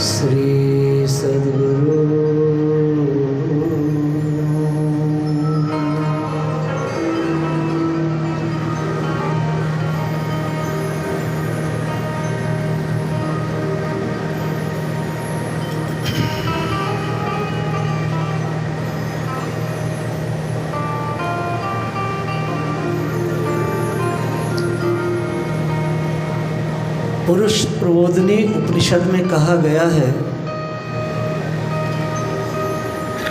श्री सद्गुरु पुरुष प्रबोधिनी उपनिषद में कहा गया है,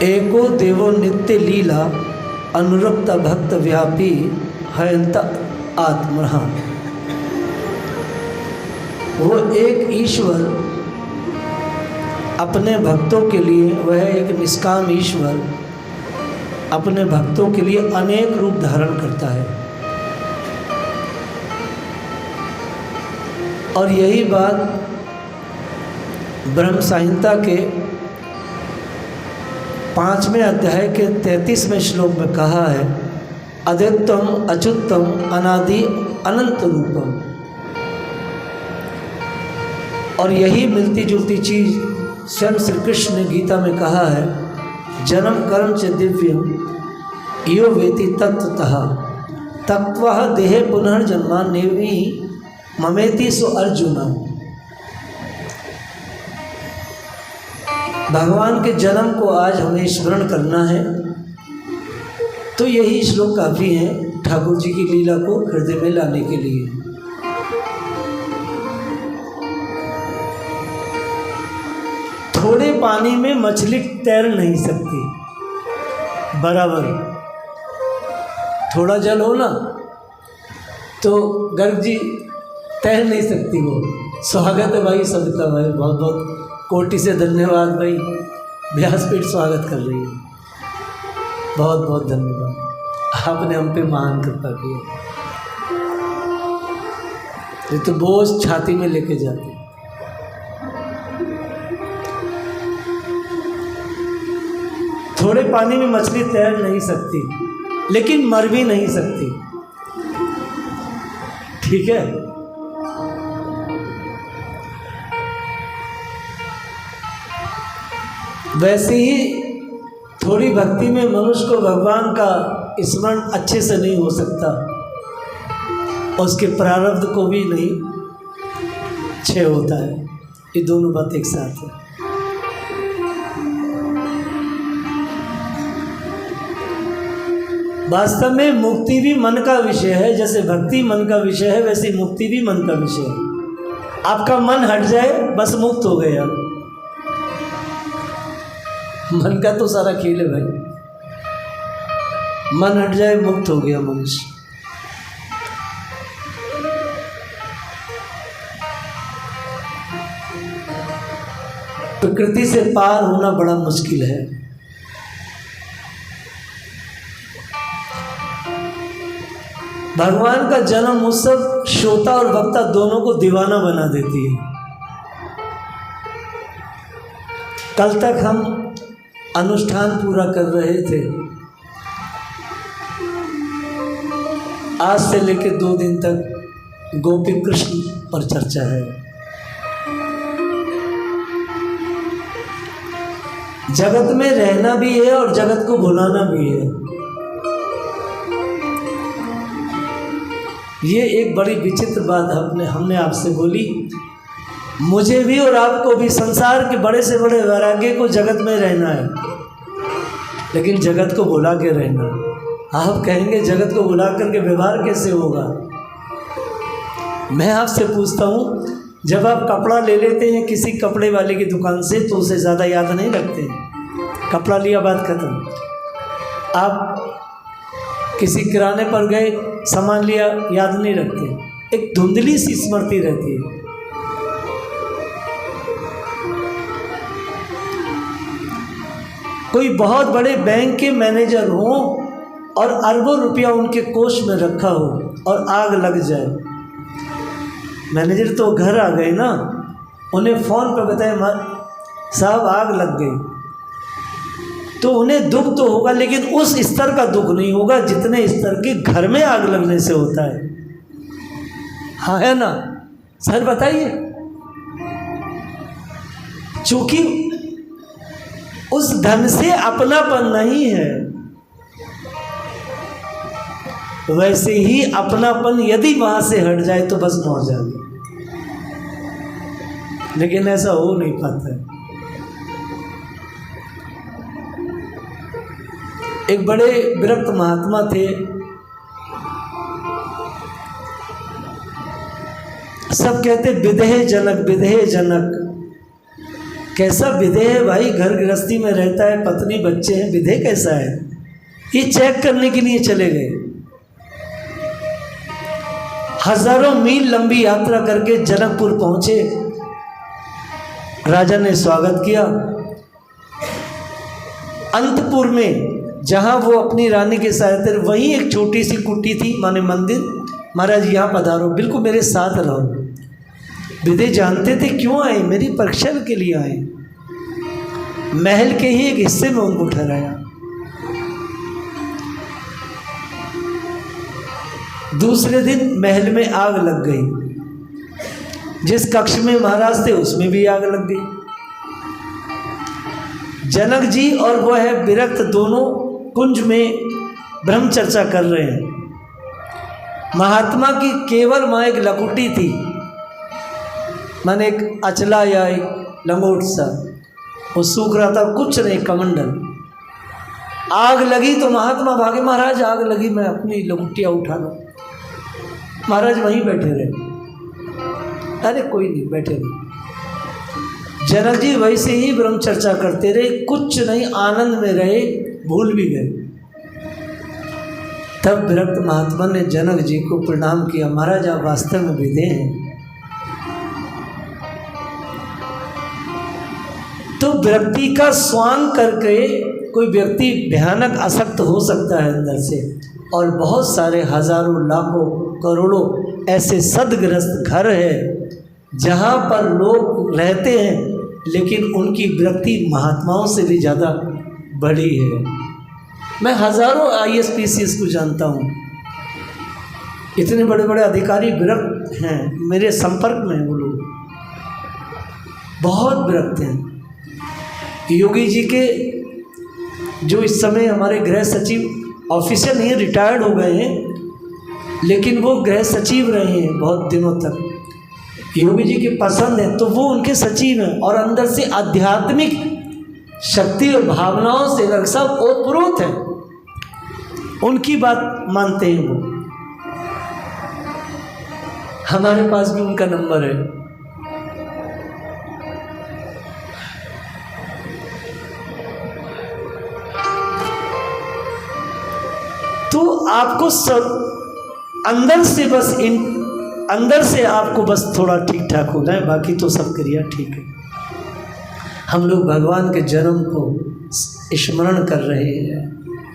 एको देवो नित्य लीला अनुरक्त भक्त व्यापी हयंत आत्मरः। वो एक ईश्वर अपने भक्तों के लिए, वह एक निष्काम ईश्वर अपने भक्तों के लिए अनेक रूप धारण करता है। और यही बात ब्रह्म संहिता के 5वें अध्याय के 33वें श्लोक में कहा है, अद्वैतम अच्युतम अनादि अनंत रूपम। और यही मिलती जुलती चीज़ स्वयं श्री कृष्ण ने गीता में कहा है, जन्म कर्म च दिव्यम यो वेति तत्वतः तत्वः देहे पुनर्जन्मा नेवी ममेति सो अर्जुन। भगवान के जन्म को आज हमें स्मरण करना है, तो यही श्लोक काफ़ी है ठाकुर जी की लीला को हृदय में लाने के लिए। थोड़े पानी में मछली तैर नहीं सकती, बराबर थोड़ा जल हो ना तो गर्ग जी तैर नहीं सकती वो। स्वागत है भाई सविता भाई, बहुत बहुत कोटि से धन्यवाद भाई, व्यासपीठ स्वागत कर रही है, बहुत बहुत धन्यवाद, आपने हम पे महान कृपा की। ये तो बोझ छाती में लेके जाते। थोड़े पानी में मछली तैर नहीं सकती, लेकिन मर भी नहीं सकती, ठीक है। वैसे ही थोड़ी भक्ति में मनुष्य को भगवान का स्मरण अच्छे से नहीं हो सकता, और उसके प्रारब्ध को भी नहीं क्षय होता है। ये दोनों बात एक साथ है। वास्तव में मुक्ति भी मन का विषय है, जैसे भक्ति मन का विषय है, वैसे मुक्ति भी मन का विषय है। आपका मन हट जाए बस मुक्त हो गए आप। मन का तो सारा खेल है भाई, मन हट जाए मुक्त हो गया मनुष्य। प्रकृति से पार होना बड़ा मुश्किल है। भगवान का जन्म उत्सव श्रोता और वक्ता दोनों को दीवाना बना देती है। कल तक हम अनुष्ठान पूरा कर रहे थे, आज से लेकर 2 दिन तक गोपी कृष्ण पर चर्चा है। जगत में रहना भी है और जगत को भुलाना भी है। ये एक बड़ी विचित्र बात हमने आपसे बोली। मुझे भी और आपको भी संसार के बड़े से बड़े वैराग्य को जगत में रहना है, लेकिन जगत को भुला के रहना। आप कहेंगे जगत को भुला करके व्यवहार कैसे होगा? मैं आपसे पूछता हूँ, जब आप कपड़ा ले लेते हैं किसी कपड़े वाले की दुकान से तो उसे ज़्यादा याद नहीं रखते। कपड़ा लिया, बात खत्म। आप किसी किराने पर गए, सामान लिया, याद नहीं रखते, एक धुंधली सी स्मृति रहती है। कोई बहुत बड़े बैंक के मैनेजर हो और अरबों रुपया उनके कोष में रखा हो और आग लग जाए, मैनेजर तो घर आ गए ना, उन्हें फ़ोन पर बताए साहब आग लग गई, तो उन्हें दुख तो होगा, लेकिन उस स्तर का दुख नहीं होगा जितने स्तर के घर में आग लगने से होता है। हाँ है ना सर, बताइए। चूंकि उस धन से अपनापन नहीं है, वैसे ही अपनापन यदि वहां से हट जाए तो बस मौज आ गई, लेकिन ऐसा हो नहीं पाता है। एक बड़े विरक्त महात्मा थे, सब कहते विदेह जनक विदेह जनक। कैसा विदेह है भाई, घर गृहस्थी में रहता है, पत्नी बच्चे हैं, विदेह कैसा है? ये चेक करने के लिए चले गए, हजारों मील लंबी यात्रा करके जनकपुर पहुंचे। राजा ने स्वागत किया। अंतपुर में जहां वो अपनी रानी के साथ थे, वहीं एक छोटी सी कुटी थी, माने मंदिर। महाराज यहाँ पधारो, बिल्कुल मेरे साथ रहो। विदेह जानते थे क्यों आए, मेरी परीक्षा के लिए आए। महल के ही एक हिस्से में उनको ठहराया। दूसरे दिन महल में आग लग गई। जिस कक्ष में महाराज थे उसमें भी आग लग गई। जनक जी और वह विरक्त दोनों कुंज में ब्रह्म चर्चा कर रहे हैं। महात्मा की केवल वहाँ एक लकुटी थी, माने एक अचला या एक लंगोट सा, वो सूख रहा था, कुछ नहीं, कमंडल। आग लगी तो महात्मा भागे, महाराज आग लगी, मैं अपनी लकुटियाँ उठा लूँ। महाराज वहीं बैठे रहे। अरे कोई नहीं, बैठे रहे। जनक जी वैसे ही ब्रह्म चर्चा करते रहे, कुछ नहीं, आनंद में रहे, भूल भी गए। तब विरक्त महात्मा ने जनक जी को प्रणाम किया, महाराज आप वास्तव में विदेह हैं। तो विरक्ति का स्वांग करके कोई व्यक्ति भयानक आसक्त हो सकता है अंदर से, और बहुत सारे हजारों लाखों करोड़ों ऐसे सदग्रस्त घर है जहाँ पर लोग रहते हैं, लेकिन उनकी विरक्ति महात्माओं से भी ज़्यादा बड़ी है। मैं हजारों ISPCs को जानता हूँ, इतने बड़े बड़े अधिकारी विरक्त हैं, मेरे संपर्क में वो लोग बहुत विरक्त हैं। योगी जी के जो इस समय हमारे गृह सचिव ऑफिसर नहीं, रिटायर्ड हो गए हैं, लेकिन वो गृह सचिव रहे हैं बहुत दिनों तक। योगी जी की पसंद है तो वो उनके सचिव हैं, और अंदर से आध्यात्मिक शक्ति और भावनाओं से डॉक्टर साहब ओतप्रोत हैं, उनकी बात मानते हैं वो। हमारे पास भी उनका नंबर है। तो आपको सब अंदर से बस अंदर से आपको बस थोड़ा ठीक ठाक होना है, बाकी तो सब क्रिया ठीक है। हम लोग भगवान के जन्म को स्मरण कर रहे हैं,